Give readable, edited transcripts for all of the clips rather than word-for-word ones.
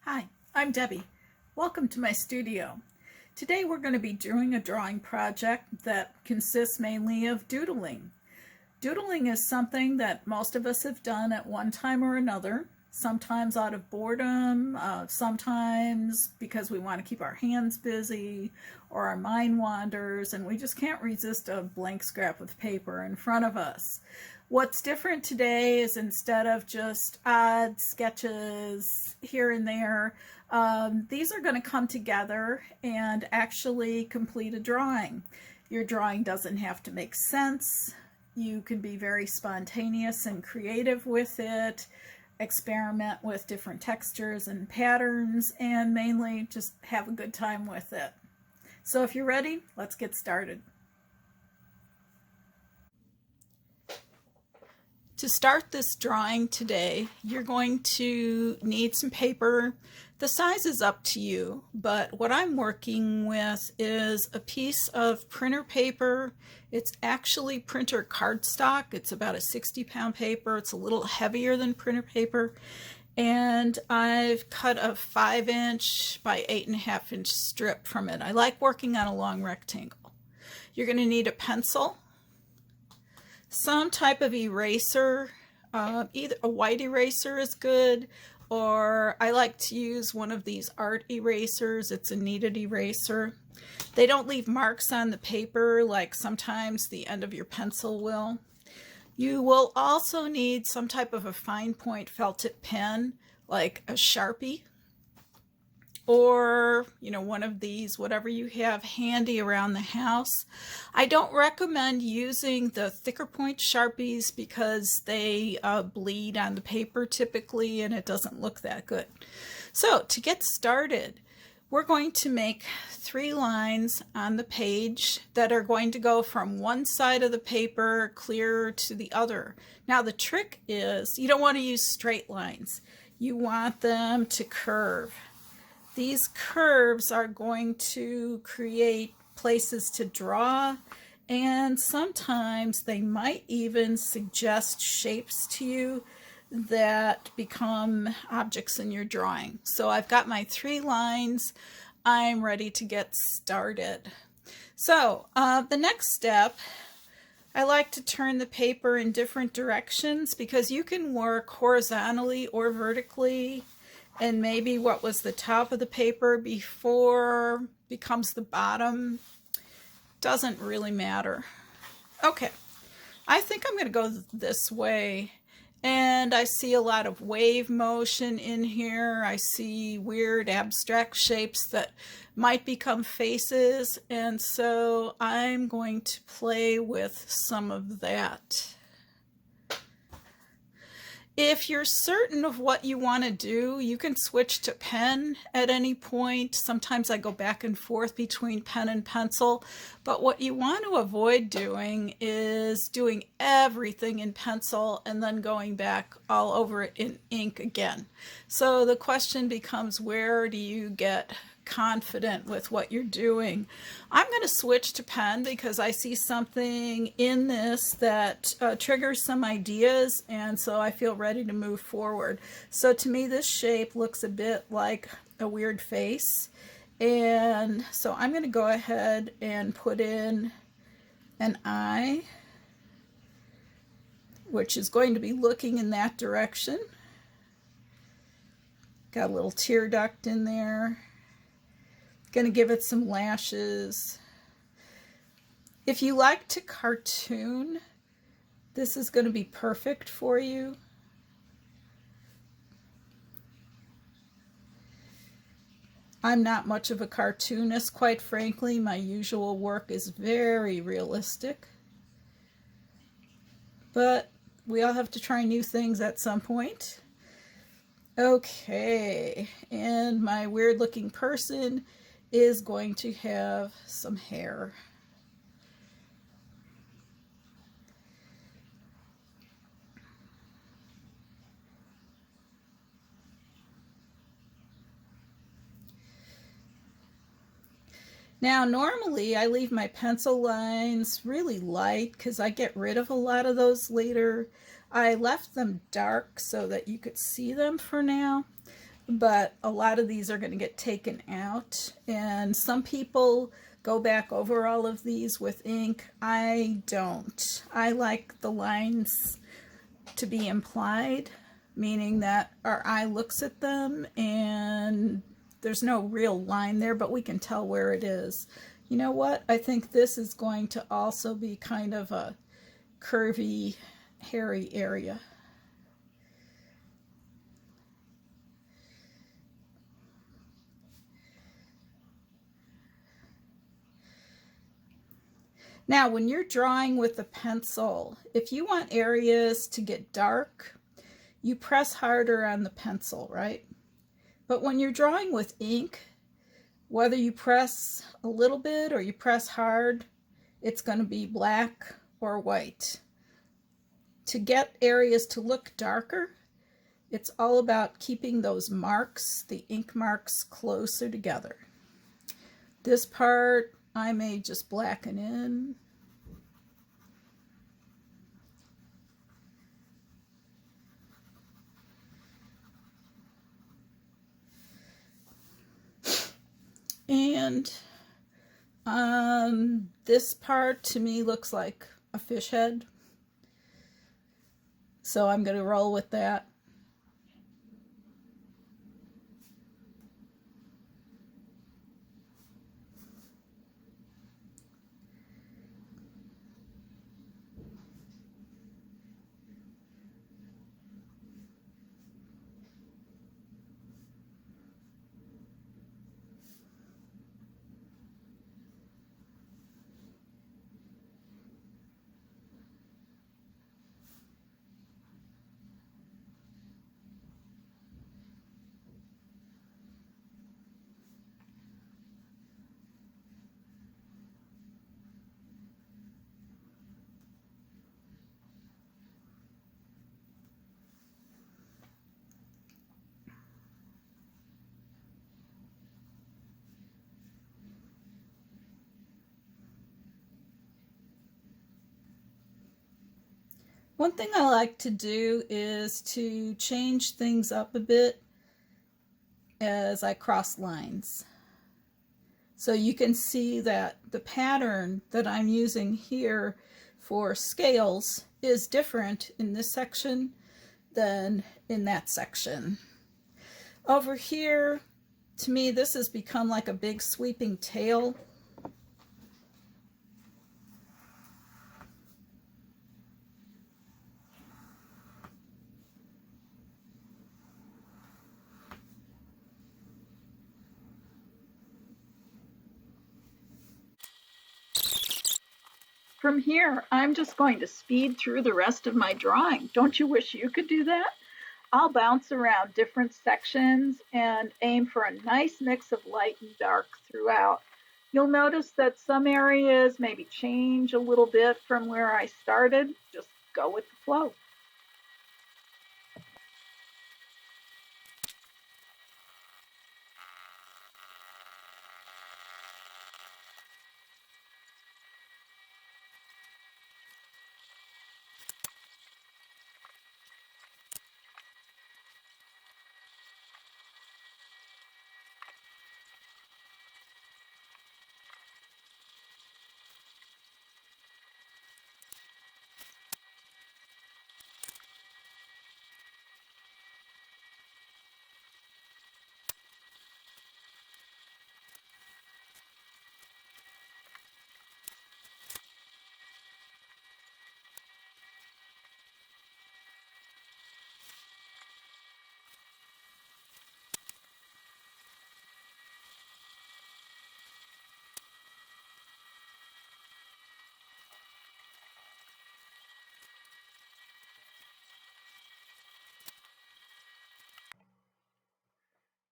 Hi, I'm Debbie. Welcome to my studio. Today we're going to be doing a drawing project that consists mainly of doodling. Doodling is something that most of us have done at one time or another, sometimes out of boredom, sometimes because we want to keep our hands busy or our mind wanders and we just can't resist a blank scrap of paper in front of us. What's different today is instead of just odd sketches here and there, these are going to come together and actually complete a drawing. Your drawing doesn't have to make sense. You can be very spontaneous and creative with it, experiment with different textures and patterns, and mainly just have a good time with it. So if you're ready, let's get started. To start this drawing today, you're going to need some paper. The size is up to you, but what I'm working with is a piece of printer paper. It's actually printer cardstock. It's about a 60-pound paper. It's a little heavier than printer paper. And I've cut a 5-inch by 8.5-inch strip from it. I like working on a long rectangle. You're going to need a pencil, some type of eraser, either a white eraser is good, or I like to use one of these art erasers. It's a kneaded eraser. They don't leave marks on the paper like sometimes the end of your pencil will. You will also need some type of a fine point felt tip pen, like a Sharpie, or one of these, whatever you have handy around the house. I don't recommend using the thicker point Sharpies because they bleed on the paper typically and it doesn't look that good. So to get started, we're going to make 3 lines on the page that are going to go from one side of the paper clear to the other. Now the trick is you don't want to use straight lines. You want them to curve. These curves are going to create places to draw, and sometimes they might even suggest shapes to you that become objects in your drawing. So I've got my 3 lines. I'm ready to get started. So the next step, I like to turn the paper in different directions because you can work horizontally or vertically, and maybe what was the top of the paper before becomes the bottom. Doesn't really matter. Okay, I think I'm going to go this way. And I see a lot of wave motion in here. I see weird abstract shapes that might become faces. And so I'm going to play with some of that. If you're certain of what you want to do, you can switch to pen at any point. Sometimes I go back and forth between pen and pencil, but what you want to avoid doing is doing everything in pencil and then going back all over it in ink again. So the question becomes, where do you get confident with what you're doing? I'm going to switch to pen because I see something in this that triggers some ideas, and so I feel ready to move forward. So to me this shape looks a bit like a weird face, and so I'm going to go ahead and put in an eye, which is going to be looking in that direction. Got a little tear duct in there. Going to give it some lashes. If you like to cartoon, this is going to be perfect for you. I'm not much of a cartoonist, quite frankly. My usual work is very realistic. But we all have to try new things at some point. Okay, and my weird looking person is going to have some hair. Now normally I leave my pencil lines really light because I get rid of a lot of those later. I left them dark so that you could see them for now. but a lot of these are going to get taken out. And some people go back over all of these with ink. I don't. I like the lines to be implied, meaning that our eye looks at them and there's no real line there, but we can tell where it is. You know what? I think this is going to also be kind of a curvy, hairy area. Now, when you're drawing with a pencil, if you want areas to get dark, you press harder on the pencil, right? But when you're drawing with ink, whether you press a little bit or you press hard, it's going to be black or white. To get areas to look darker, it's all about keeping those marks, the ink marks, closer together. This part I may just blacken in. And this part to me looks like a fish head. So I'm going to roll with that. One thing I like to do is to change things up a bit as I cross lines. So you can see that the pattern that I'm using here for scales is different in this section than in that section. Over here, to me, this has become like a big sweeping tail. From here, I'm just going to speed through the rest of my drawing. Don't you wish you could do that? I'll bounce around different sections and aim for a nice mix of light and dark throughout. You'll notice that some areas maybe change a little bit from where I started. Just go with the flow.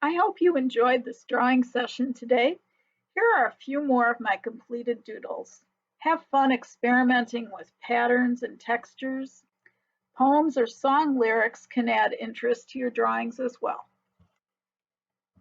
I hope you enjoyed this drawing session today. Here are a few more of my completed doodles. Have fun experimenting with patterns and textures. Poems or song lyrics can add interest to your drawings as well.